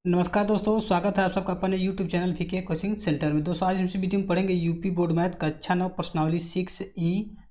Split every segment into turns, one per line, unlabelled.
नमस्कार दोस्तों, स्वागत है आप सबका अपने YouTube channel VK coaching centre में। दोस्तों आज हम इस वीडियो में पढ़ेंगे यूपी बोर्ड मैथ कक्षा 9 प्रश्नावली 6E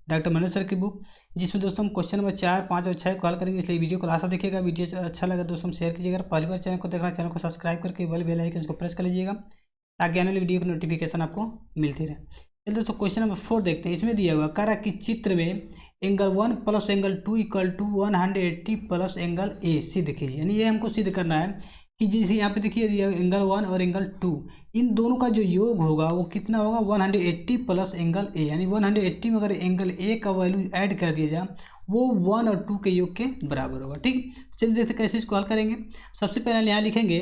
डॉक्टर मनोज सर की बुक, जिसमें दोस्तों हम क्वेश्चन नंबर 4, 5 और 6 को हल करेंगे। इसलिए वीडियो को लास्ट तक देखिएगा। वीडियो अच्छा लगा दोस्तों शेयर कीजिएगा। पहली बार चैनल को देखना, चैनल को सब्सक्राइब करके बेल आइकन को प्रेस कर लीजिएगा ताकि आने वाली वीडियो की नोटिफिकेशन आपको मिलती रहे। चलिए दोस्तों क्वेश्चन नंबर 4 देखते हैं। इसमें दिया हुआ कह रहा कि चित्र में angle 1 plus angle 2 equal to 180 plus angle A सिद्ध कीजिए। यानी ये हमको सिद्ध करना है कि जैसे यहाँ पे देखिए एंगल 1 और एंगल 2 इन दोनों का जो योग होगा वो कितना होगा 180 प्लस एंगल ए। यानी 180 में अगर एंगल ए का वैल्यू ऐड कर दिया जाए वो 1 और 2 के योग के बराबर होगा। ठीक, चलिए देखते कैसे इसको हल करेंगे। सबसे पहले यहाँ लिखेंगे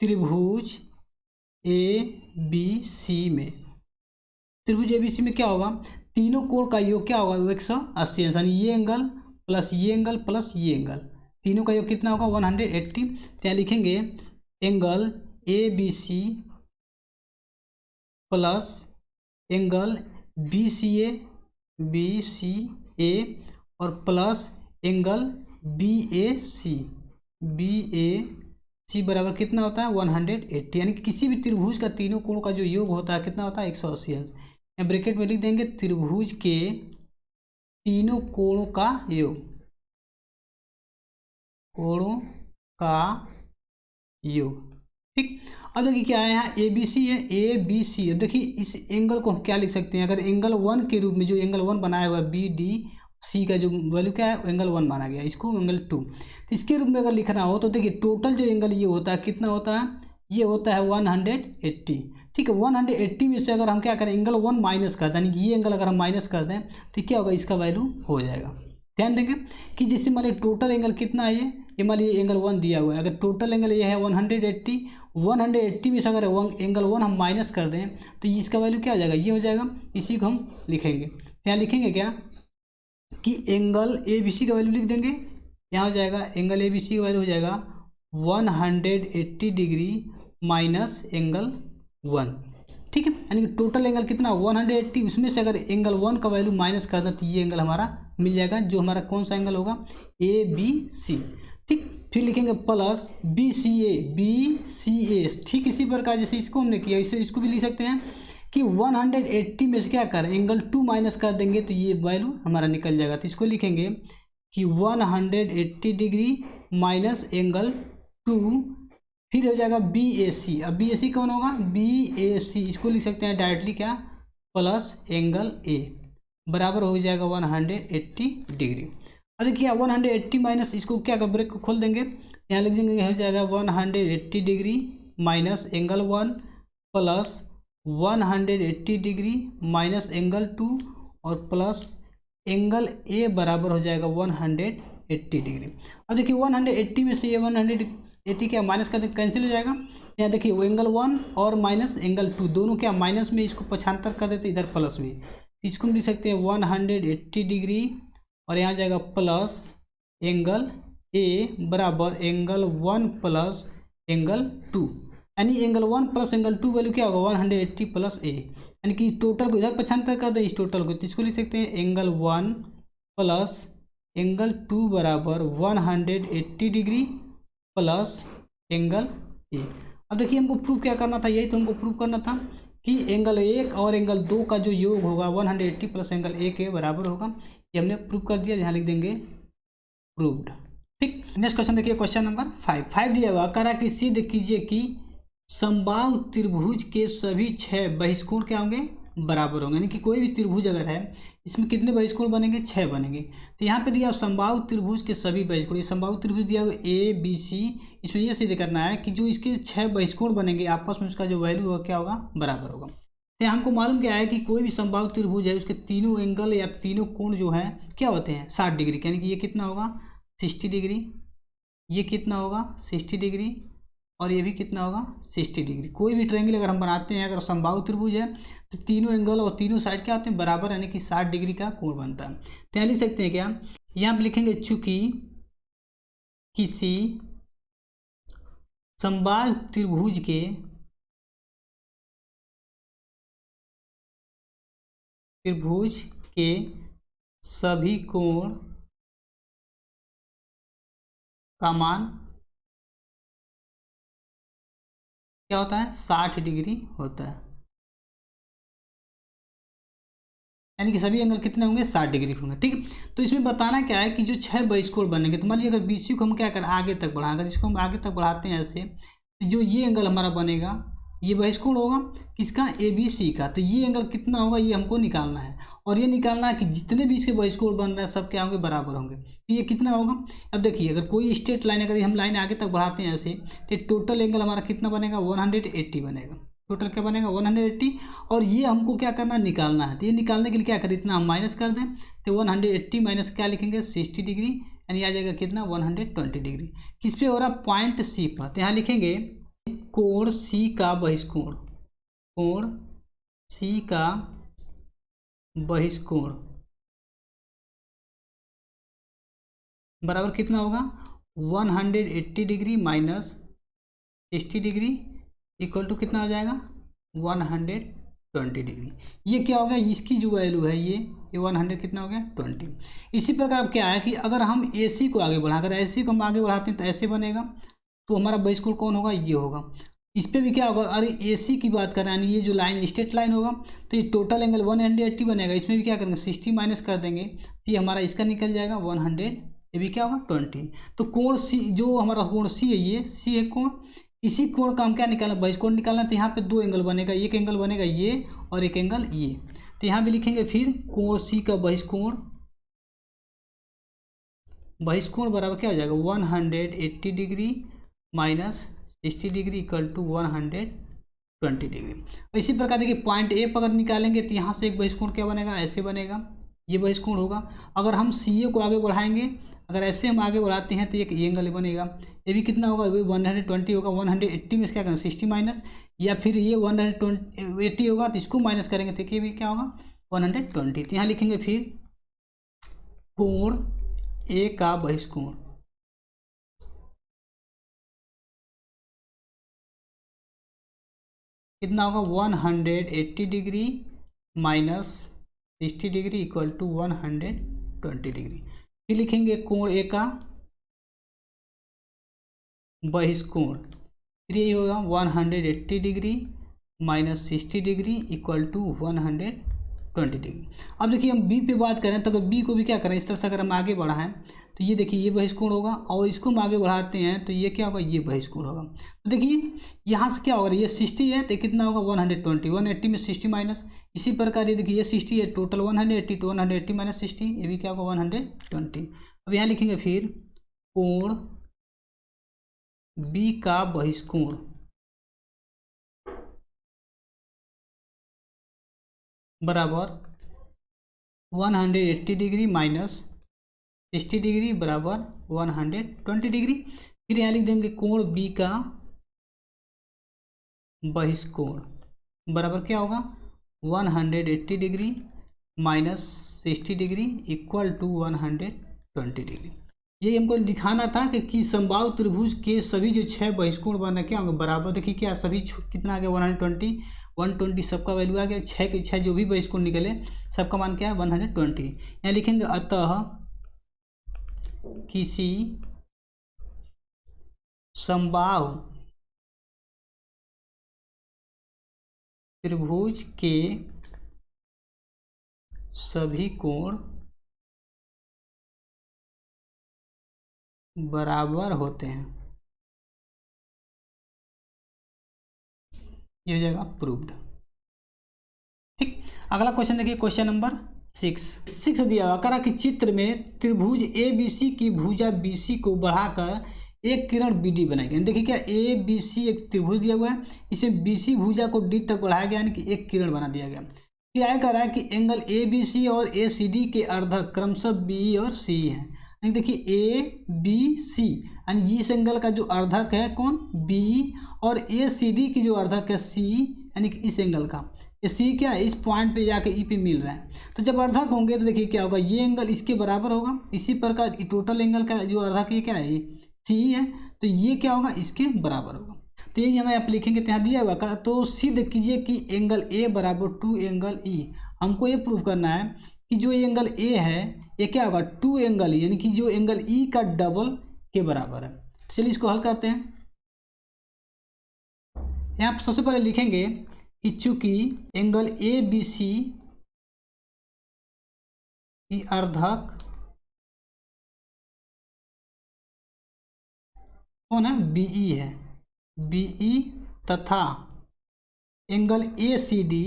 त्रिभुज ए बी सी में, त्रिभुज एबीसी में क्या होगा, तीनों कोण का योग क्या होगा 180 यानी ये एंगल प्लस ये एंगल, तीनों का योग कितना होगा 180। यहाँ लिखेंगे angle A B C plus angle B C A और plus angle B A C बराबर कितना होता है 180। यानी किसी भी त्रिभुज का तीनों कोण का जो योग होता है कितना होता है 180 अंश। ब्रैकेट में लिख देंगे त्रिभुज के तीनों कोणों का योग, कोणों का योग। ठीक, अब देखिए क्या है यहाँ ए बी सी है, ए बी सी। अब देखिए इस एंगल को हम क्या लिख सकते हैं, अगर एंगल 1 के रूप में जो एंगल 1 बनाया हुआ है बी डी सी का जो वैल्यू क्या है एंगल 1 माना गया, इसको एंगल 2। तो इसके रूप में अगर लिखना हो तो देखिए टोटल जो एंगल ये होता है कितना होता है, ये होता है 180। ठीक है, 180 में से अगर हम क्या करें एंगल 1 माइनस कर दें, यानी कि ये एंगल अगर हम माइनस कर दें तो क्या होगा इसका वैल्यू हो जाएगा। ध्यान देंगे कि जैसे मान लीजिए टोटल एंगल कितना है, ये मान लीजिए एंगल 1 दिया हुआ है, अगर टोटल एंगल ये है 180 में से अगर एंगल 1 हम माइनस कर दें तो इसका वैल्यू क्या हो जाएगा, ये हो जाएगा। इसी को हम लिखेंगे, यहाँ लिखेंगे क्या कि एंगल ए बी सी का वैल्यू लिख देंगे। यहाँ हो जाएगा एंगल ए बी सी का वैल्यू हो जाएगा 180 डिग्री माइनस एंगल 1। ठीक है, यानी कि टोटल एंगल कितना 180, उसमें से अगर एंगल 1 का वैल्यू माइनस कर दें तो ये एंगल हमारा मिल जाएगा, जो हमारा कौन सा एंगल होगा ए बी सी। ठीक, फिर लिखेंगे प्लस बी सी ए। ठीक इसी प्रकार जैसे इसको हमने किया इसे इसको भी लिख सकते हैं कि 180 में से क्या करें एंगल 2 माइनस कर देंगे तो ये वैल्यू हमारा निकल जाएगा। तो इसको लिखेंगे कि 180 डिग्री माइनस एंगल 2, फिर हो जाएगा बी ए सी। अब बी ए सी कौन होगा बी ए सी, इसको लिख सकते हैं डायरेक्टली क्या प्लस एंगल ए बराबर हो जाएगा 180 डिग्री। अब देखिए 180 माइनस इसको क्या कर ब्रेक को खोल देंगे, यहाँ लिख देंगे हो जाएगा 180 degree minus angle 1 plus 180 degree minus angle 2 और प्लस एंगल ए बराबर हो जाएगा 180 डिग्री। अब देखिए 180 में से ये 180 क्या माइनस कर दें कैंसिल हो जाएगा। यहाँ देखिए वो एंगल 1 और माइनस एंगल 2 दोनों क्या माइनस में, इसको पक्षांतर कर देते इधर प्लस में, इसको हम लिख सकते हैं 180 डिग्री और यहाँ जाएगा प्लस एंगल ए बराबर एंगल 1 प्लस एंगल 2। यानी एंगल 1 प्लस एंगल 2 वैल्यू क्या होगा 180 प्लस ए। यानी कि टोटल को इधर पक्षांतर कर दें इस टोटल को, तो इसको लिख सकते हैं एंगल 1 प्लस एंगल 2 बराबर 180 डिग्री प्लस एंगल ए। अब देखिए हमको प्रूफ क्या करना था, यही तो हमको प्रूफ करना था कि एंगल 1 और एंगल 2 का जो योग होगा 180 प्लस एंगल ए के बराबर होगा। ये हमने प्रूफ कर दिया, यहाँ लिख देंगे प्रूव्ड। ठीक, नेक्स्ट क्वेश्चन देखिए क्वेश्चन नंबर 5 दिया हुआ कह रहा कि सिद्ध कीजिए कि समबाहु त्रिभुज के सभी 6 बहिष्कोण क्या होंगे बराबर होंगे। यानी कि कोई भी त्रिभुज अगर है इसमें कितने बहिष्कोण बनेंगे 6 बनेंगे। तो यहाँ पे दिया समबाहु त्रिभुज के सभी बहिष्कोण, ये समबाहु त्रिभुज दिया हुआ ए बी सी, इसमें यह सिद्ध करना है कि जो इसके 6 बहिष्कोण बनेंगे आपस में उसका जो वैल्यू होगा क्या होगा बराबर होगा। तो हमको मालूम क्या है कि कोई भी समबाहु त्रिभुज है उसके तीनों एंगल या तीनों कोण जो हैं क्या होते हैं 60 डिग्री, यानी कि ये कितना होगा 60 डिग्री, ये कितना होगा 60 डिग्री और ये भी कितना होगा 60 डिग्री। कोई भी ट्रायंगल अगर हम बनाते हैं अगर समबाहु त्रिभुज है तो तीनों एंगल और तीनों साइड क्या होते हैं बराबर, यानी कि 60 डिग्री का कोण बनता है। तो यहाँ लिख सकते हैं क्या, यहाँ पे लिखेंगे चूंकि किसी समबाहु त्रिभुज के सभी कोण का मान क्या होता है 60 डिग्री होता है, यानी कि सभी एंगल कितने होंगे 60 डिग्री होंगे। ठीक, तो इसमें बताना क्या है कि जो 6 बहिष्कोण बनेंगे, तो मान लीजिए अगर बीसी को हम क्या करें आगे तक बढ़ाएं, अगर इसको हम आगे तक बढ़ाते हैं ऐसे, तो जो ये एंगल हमारा बनेगा ये बहिष्कोण होगा किसका ABC का, तो ये एंगल कितना होगा ये हमको निकालना है, और ये निकालना है कि जितने भी इसके बहिष्कोण बन रहे हैं सब क्या होंगे बराबर होंगे, तो ये कितना होगा। अब देखिए अगर कोई स्ट्रेट लाइन अगर हम लाइन आगे तक बढ़ाते हैं ऐसे, तो टोटल एंगल हमारा कितना बनेगा 180 बनेगा, टोटल क्या बनेगा 180, और ये हमको क्या करना निकालना है, तो ये निकालने के लिए क्या करें इतना हम माइनस कर दें, तो 180 माइनस क्या लिखेंगे 60 डिग्री, यानी आ जाएगा कितना 120 डिग्री। किस पे हो रहा पॉइंट सी पर, तो यहाँ लिखेंगे कोण सी का बहिष्कोण, कोण सी का बहिष्कोण बराबर कितना होगा 180 degree minus 60 degree equal to कितना हो जाएगा 120 डिग्री। ये क्या हो गया इसकी जो वैल्यू है ये 100 कितना हो गया 20। इसी प्रकार क्या है कि अगर हम AC को आगे बढ़ा, अगर AC को हम आगे बढ़ाते हैं तो ऐसे बनेगा, तो हमारा बहिष्कोण कौन होगा ये होगा। इस पर भी क्या होगा, अरे AC की बात करें यानी ये जो लाइन स्ट्रेट लाइन होगा, तो ये टोटल एंगल 180 बनेगा, इसमें भी क्या करेंगे 60 माइनस कर देंगे, तो ये हमारा इसका निकल जाएगा 100, ये भी क्या होगा 20। तो कोण सी जो हमारा कोण सी है ये सी है कोण, इसी कोण का हम क्या निकालना बहिष्कोण निकालना, तो यहाँ पे दो एंगल बनेगा, एक एंगल बनेगा ये और एक एंगल ये, तो यहाँ भी लिखेंगे फिर कोण सी का बहिष्कोण, बहिष्कोण बराबर क्या हो जाएगा 180 degree minus 60 degree equal to 120 degree. इसी प्रकार देखिए पॉइंट ए पर अगर निकालेंगे तो यहाँ से एक बहिष्कोण क्या बनेगा ऐसे बनेगा, ये बहिष्कोण होगा। अगर हम CA को आगे बढ़ाएंगे, अगर ऐसे हम आगे बढ़ाते हैं तो एक एंगल बनेगा, ये भी कितना होगा ये 120 होगा, 180 में से क्या करें 60 माइनस, या फिर ये 180 होगा तो इसको माइनस करेंगे तो ये भी क्या होगा 120। तो यहाँ लिखेंगे फिर कोण ए का बहिष्कोण कितना होगा 180 degree minus 60 degree equal to 120 degree. फिर लिखेंगे कोण ए का बहिष्कोण, फिर ये होगा 180 degree minus 60 degree equal to 120 degree. अब देखिए हम बी पे बात करें तो अगर बी को भी क्या करें इस तरह से अगर हम आगे बढ़ाएं तो ये देखिए ये बहिष्कोण होगा, और इसको हम आगे बढ़ाते हैं तो ये क्या होगा ये बहिष्कोण होगा। तो देखिए यहाँ से क्या होगा ये 60 है तो कितना होगा 120, 180 में 60 माइनस, इसी प्रकार ये देखिए ये 60 है टोटल 180, तो 180 माइनस 60 ये भी क्या होगा 120। अब यहाँ लिखेंगे फिर कोण बी का बहिष्कोण बराबर 180 डिग्री माइनस 60 डिग्री बराबर 120 डिग्री। फिर यहाँ लिख देंगे कोण बी का बहिष्कोण बराबर क्या होगा 180 degree minus 60 degree equal to 120 degree. ये हमको दिखाना था कि समबाहु त्रिभुज के सभी जो 6 बहिष्कोण बने क्या होंगे बराबर। देखिए क्या सभी कितना आ गया 120 सबका वैल्यू आ गया, 6 के 6 जो भी बहिष्कोण निकले सबका मान क्या है 120। यहाँ लिखेंगे अतः किसी समबाहु त्रिभुज के सभी कोण बराबर होते हैं, ये हो जाएगा प्रूव्ड। ठीक, अगला क्वेश्चन देखिए क्वेश्चन नंबर 6 दिया हुआ करा कि चित्र में त्रिभुज ABC की भुजा BC को बढ़ाकर एक किरण BD बनाई गई। देखिए क्या ABC एक त्रिभुज दिया हुआ है, इसे BC भुजा को D तक बढ़ाया गया यानी कि एक किरण बना दिया गया। फिर आया कर रहा है कि एंगल ABC और ACD के अर्धक क्रमशः BE और CE हैं। देखिए ABC यानी इस एंगल का जो अर्धक है कौन BE, और ACD की जो अर्धक है CE यानी कि इस एंगल का ये C क्या है इस पॉइंट पे जाके E पे मिल रहा है। तो जब अर्धक होंगे तो देखिए क्या होगा ये एंगल इसके बराबर होगा, इसी प्रकार टोटल एंगल का जो अर्धक ये क्या है ये CE है, तो ये क्या होगा इसके बराबर होगा। तो यही हमें आप लिखेंगे यहाँ दिया हुआ का, तो सिद्ध कीजिए कि एंगल A बराबर 2 एंगल E। हमको ये प्रूव करना है कि जो एंगल A है ये क्या होगा 2 एंगल E यानी कि जो एंगल E का डबल के बराबर है। चलिए इसको हल करते हैं। यहाँ पर सबसे पहले लिखेंगे कि चूंकि एंगल ए बी सी की अर्धक कौन है, बीई है, बीई तथा एंगल ए सी डी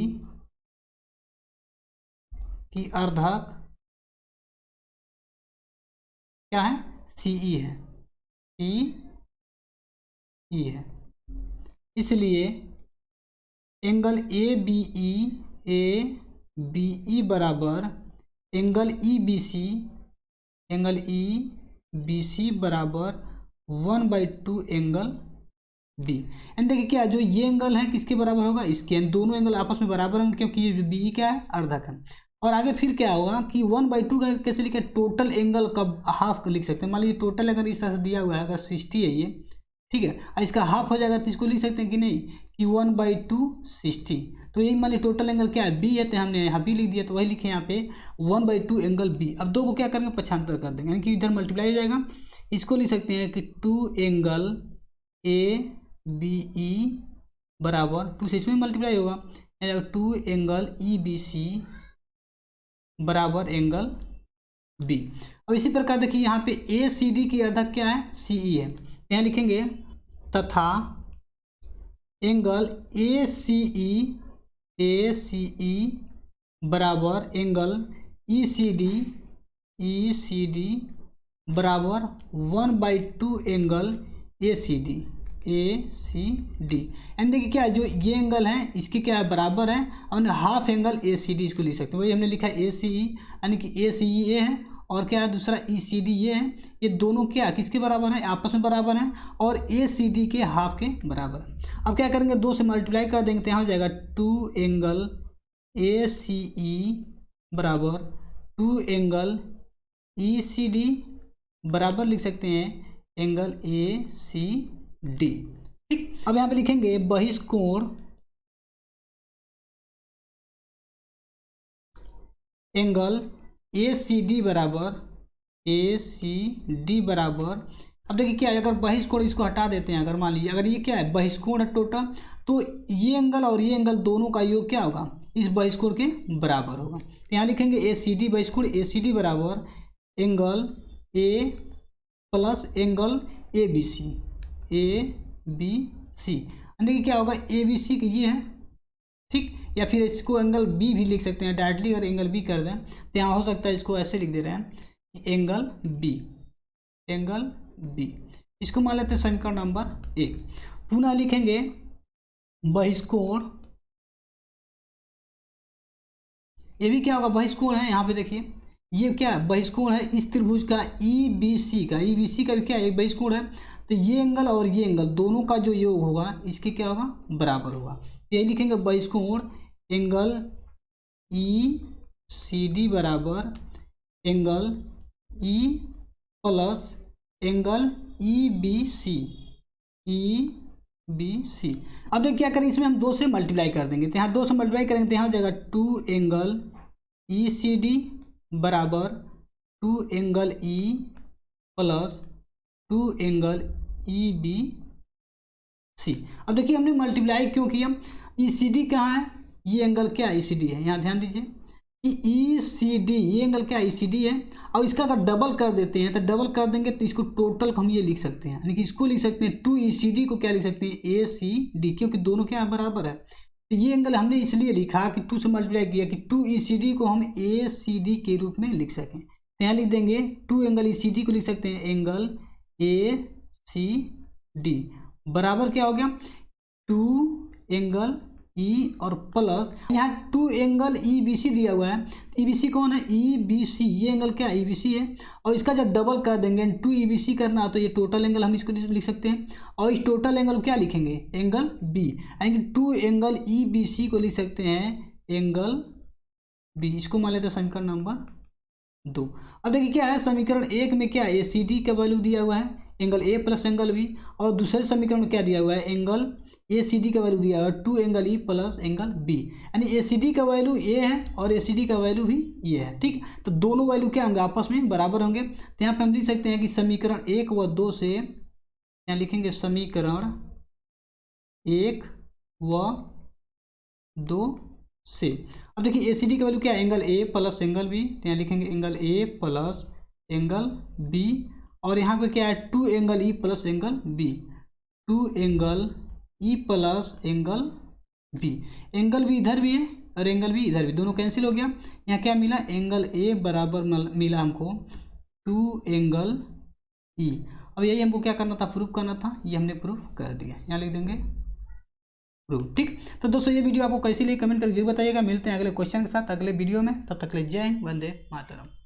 की अर्धक क्या है, सीई है, सीई है। इसलिए एंगल ए बी ई बराबर angle E B C, angle E B C बराबर 1/2 एंगल बी। एंड देखिए क्या जो ये एंगल है किसके बराबर होगा, इसके, दोनों एंगल आपस में बराबर होंगे क्योंकि ये बी क्या है, अर्धक है। और आगे फिर क्या होगा कि 1/2 का कैसे लिखे, टोटल एंगल का हाफ लिख सकते हैं। मान लीजिए टोटल अगर इस तरह से दिया हुआ है, अगर 60 है ये, ठीक है, और इसका हाफ हो जाएगा तो इसको लिख सकते हैं कि नहीं कि 1/2 60। तो यही मान लीजिए टोटल एंगल क्या है, बी है, तो हमने यहाँ बी लिख दिया, तो वही लिखे यहाँ पे 1/2 एंगल बी। अब दो को क्या करेंगे, पक्षांतर कर देंगे, यानी कि इधर मल्टीप्लाई हो जाएगा। इसको लिख सकते हैं कि 2 एंगल ए बी ई बराबर 2 से इसमें मल्टीप्लाई होगा, 2 एंगल ई बी सी बराबर एंगल बी। अब इसी प्रकार देखिए यहाँ पे ए सी डी की अर्धक क्या है, सी ई है, यहाँ लिखेंगे तथा एंगल ए सी ई बराबर एंगल ई सी डी बराबर 1/2 angle A C D. And देखिए क्या है, जो ये एंगल है इसके क्या है, बराबर है, और half angle A C D इसको लिख सकते हैं। वही हमने लिखा है ए सी ई, यानी कि ए सी ई ए है, और क्या है दूसरा ई सी डी ये है। ये दोनों क्या किसके बराबर है, आपस में बराबर हैं, और ए सी डी के हाफ के बराबर है। अब क्या करेंगे, 2 से मल्टीप्लाई कर देंगे तो यहाँ हो जाएगा 2 एंगल ए सी ई बराबर 2 एंगल ई सी डी बराबर लिख सकते हैं एंगल ए सी डी। ठीक, अब यहाँ पे लिखेंगे बहिष्कोण एंगल ए सी डी बराबर अब देखिए क्या है, अगर बहिष्कोण इसको हटा देते हैं, अगर मान लीजिए अगर ये क्या है बहिष्कोण है टोटल, तो ये एंगल और ये एंगल दोनों का योग क्या होगा, इस बहिष्कोण के बराबर होगा। तो यहाँ लिखेंगे ए सी डी, बहिष्कोण ए सी डी बराबर angle A plus angle A B C, देखिए क्या होगा, ए बी सी ये है, ठीक, या फिर इसको एंगल बी भी लिख सकते हैं डायरेक्टली। अगर एंगल बी कर दें तो यहाँ हो सकता है इसको ऐसे लिख दे रहे हैं एंगल बी, इसको मान लेते हैं समीकरण नंबर 1। पुनः लिखेंगे बहिष्कोण, ये भी क्या होगा, बहिष्कोण है, यहाँ पे देखिए ये क्या है, बहिष्कोण है इस त्रिभुज का ई बी सी का भी क्या है, एक बहिष्कोण है। तो ये एंगल और ये एंगल दोनों का जो योग होगा इसके क्या होगा, बराबर होगा। ये लिखेंगे बहिष्कोण एंगल ई सी डी बराबर angle E plus angle E B C. अब देखिए क्या करें, इसमें हम 2 से मल्टीप्लाई कर देंगे, तो यहाँ 2 से मल्टीप्लाई करेंगे तो यहाँ हो जाएगा 2 एंगल ई सी डी बराबर 2 angle E plus 2 angle E B C. अब देखिए हमने मल्टीप्लाई क्यों किया, ई सी डी कहाँ है, ये एंगल क्या ई सी डी है, यहाँ ध्यान दीजिए कि ई सी डी ये एंगल क्या ई सी डी है, और इसका अगर डबल कर देते हैं तो डबल कर देंगे तो इसको टोटल हम ये लिख सकते हैं, यानी कि इसको लिख सकते हैं 2 ई सी डी को क्या लिख सकते हैं ए सी डी, क्योंकि दोनों क्या बराबर है। तो ये एंगल हमने इसलिए लिखा कि 2 से मल्टीप्लाई किया कि 2 ई सी डी को हम ए सी डी के रूप में लिख सकें। तो यहाँ लिख देंगे 2 एंगल ई सी डी को लिख सकते हैं एंगल ए सी डी बराबर क्या हो गया, 2 एंगल ई और प्लस यहाँ 2 एंगल ई बी सी दिया हुआ है, ई बी सी कौन है, ई बी सी, ये एंगल क्या ई बी सी है, और इसका जब डबल कर देंगे 2 ई बी सी करना तो ये टोटल एंगल हम इसको लिख सकते हैं, और इस टोटल एंगल क्या लिखेंगे एंगल बी, यानी कि 2 एंगल ई बी सी को लिख सकते हैं एंगल बी। इसको मान लेते हैं समीकरण नंबर 2। अब देखिए क्या है, समीकरण 1 में क्या ए सी डी का वैल्यू दिया हुआ है angle A plus angle B, और दूसरे समीकरण में क्या दिया हुआ है एंगल ए सी डी का वैल्यू दिया हुआ है 2 angle E plus angle B, यानी ए सी डी का वैल्यू ए है और ए सी डी का वैल्यू भी ये है। ठीक, तो दोनों वैल्यू क्या होंगे आपस में बराबर होंगे। तो यहाँ पे हम लिख सकते हैं कि समीकरण 1 व 2 से यहाँ लिखेंगे समीकरण 1 व 2 से। अब देखिए ए सी डी की वैल्यू क्या है, angle A plus angle B, तो यहाँ लिखेंगे angle A plus angle B, और यहाँ पे क्या है 2 angle E plus angle B, 2 angle E plus angle B. Angle B इधर भी है और एंगल बी इधर भी, दोनों कैंसिल हो गया। यहाँ क्या मिला, एंगल ए बराबर मिला हमको 2 एंगल ई। अब यही हमको क्या करना था, प्रूफ करना था, ये हमने प्रूफ कर दिया। यहाँ लिख देंगे प्रूफ। ठीक, तो दोस्तों ये वीडियो आपको कैसी लगी कमेंट करके जरूर बताइएगा। मिलते हैं अगले क्वेश्चन के साथ अगले वीडियो में, तब तक के लिए जय हिंद, वंदे मातरम।